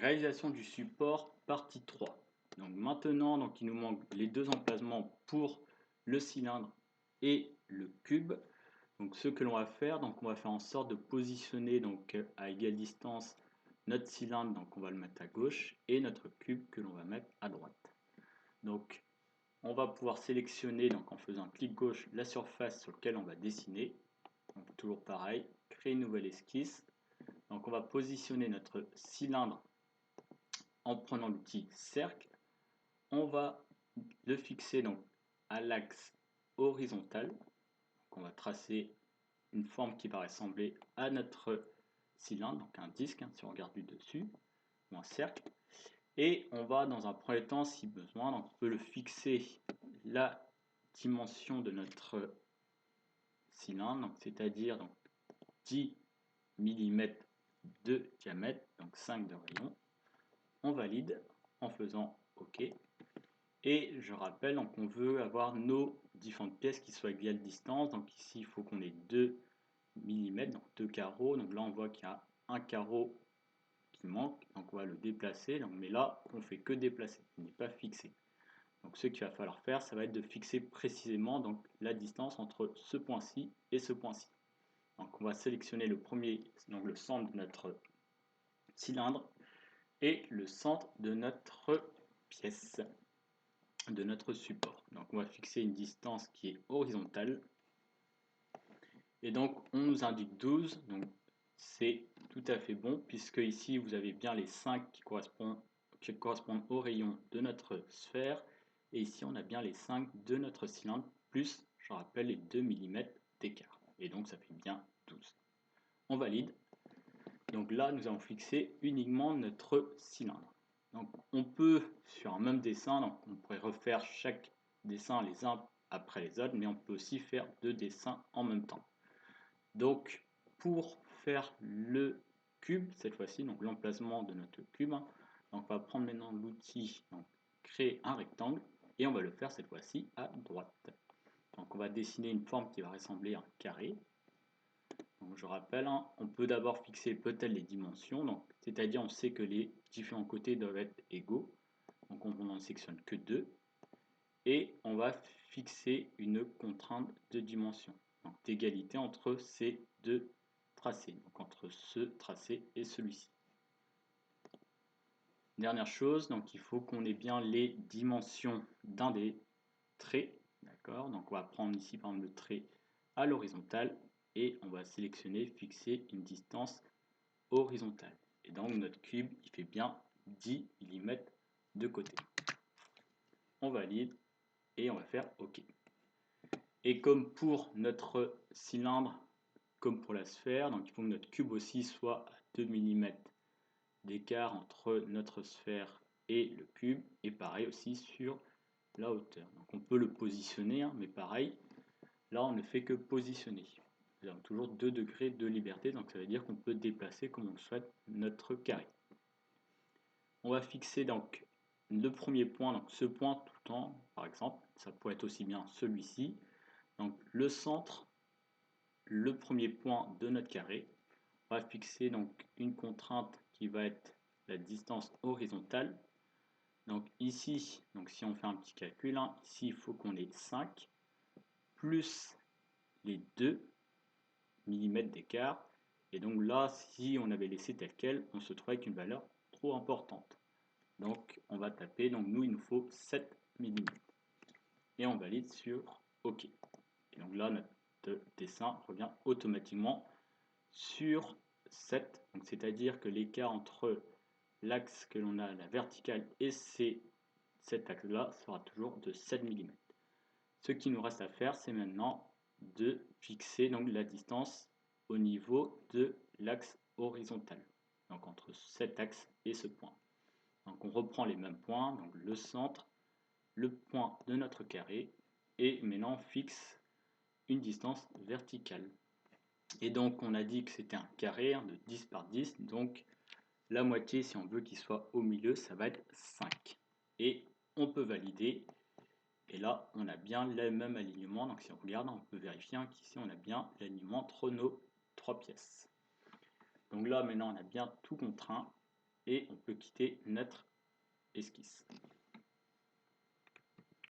Réalisation du support, partie 3. Donc maintenant, il nous manque les deux emplacements pour le cylindre et le cube. Donc ce que l'on va faire, on va faire en sorte de positionner à égale distance notre cylindre, donc on va le mettre à gauche, et notre cube que l'on va mettre à droite. Donc on va pouvoir sélectionner en faisant clic gauche la surface sur laquelle on va dessiner. Donc toujours pareil, créer une nouvelle esquisse. Donc on va positionner notre cylindre en prenant l'outil cercle. On va le fixer à l'axe horizontal. Donc on va tracer une forme qui va ressembler à notre cylindre, donc un disque si on regarde du dessus, ou un cercle. Et on va dans un premier temps, si besoin, on peut le fixer la dimension de notre cylindre, c'est-à-dire 10 mm de diamètre, donc 5 de rayon. On valide en faisant OK. Et je rappelle, on veut avoir nos différentes pièces qui soient égales distance. Donc ici, il faut qu'on ait 2 mm, donc 2 carreaux. Donc là, on voit qu'il y a un carreau qui manque. Donc on va le déplacer. Mais là, on ne fait que déplacer, il n'est pas fixé. Donc ce qu'il va falloir faire, ça va être de fixer précisément la distance entre ce point-ci et ce point-ci. Donc on va sélectionner le premier, donc le centre de notre cylindre et le centre de notre pièce, de notre support. Donc on va fixer une distance qui est horizontale. Et donc on nous indique 12, donc c'est tout à fait bon, puisque ici vous avez bien les 5 qui correspondent au rayon de notre sphère, et ici on a bien les 5 de notre cylindre, plus, je rappelle, les 2 mm d'écart. Et donc ça fait bien 12. On valide. Donc là, nous avons fixé uniquement notre cylindre. Donc on peut, sur un même dessin, on pourrait refaire chaque dessin les uns après les autres, mais on peut aussi faire deux dessins en même temps. Donc pour faire le cube, cette fois-ci, donc l'emplacement de notre cube, on va prendre maintenant l'outil créer un rectangle, et on va le faire cette fois-ci à droite. Donc on va dessiner une forme qui va ressembler à un carré. Donc je rappelle, on peut d'abord fixer peut-être les dimensions, c'est-à-dire on sait que les différents côtés doivent être égaux, donc on n'en sectionne que 2, et on va fixer une contrainte de dimension, donc d'égalité entre ces deux tracés, donc entre ce tracé et celui-ci. Dernière chose, il faut qu'on ait bien les dimensions d'un des traits, d'accord, donc on va prendre ici par exemple le trait à l'horizontale, et on va sélectionner, fixer une distance horizontale. Et donc notre cube, il fait bien 10 mm de côté. On valide et on va faire OK. Et comme pour notre cylindre, comme pour la sphère, donc il faut que notre cube aussi soit à 2 mm d'écart entre notre sphère et le cube, et pareil aussi sur la hauteur. Donc on peut le positionner, mais pareil, là on ne fait que positionner. Nous avons toujours 2 degrés de liberté, donc ça veut dire qu'on peut déplacer comme on le souhaite notre carré. On va fixer le premier point, donc ce point tout le temps, par exemple, ça pourrait être aussi bien celui-ci. Donc le centre, le premier point de notre carré. On va fixer une contrainte qui va être la distance horizontale. Donc ici, si on fait un petit calcul, ici il faut qu'on ait 5 plus les 2 mm d'écart. Et donc là, si on avait laissé tel quel, on se trouve avec une valeur trop importante. Donc on va taper, nous il nous faut 7 mm. Et on valide sur OK. Et donc là, notre dessin revient automatiquement sur 7. C'est-à-dire que l'écart entre l'axe que l'on a, la verticale, et cet axe-là sera toujours de 7 mm. Ce qui nous reste à faire, c'est maintenant de fixer la distance au niveau de l'axe horizontal. Donc entre cet axe et ce point. Donc on reprend les mêmes points, donc le centre, le point de notre carré, et maintenant on fixe une distance verticale. Et donc on a dit que c'était un carré de 10 par 10, donc la moitié, si on veut qu'il soit au milieu, ça va être 5. Et on peut valider, et là on a bien le même alignement, donc si on regarde, on peut vérifier qu'ici on a bien l'alignement entre nos 3 pièces. Donc là maintenant on a bien tout contraint. et on peut quitter notre esquisse.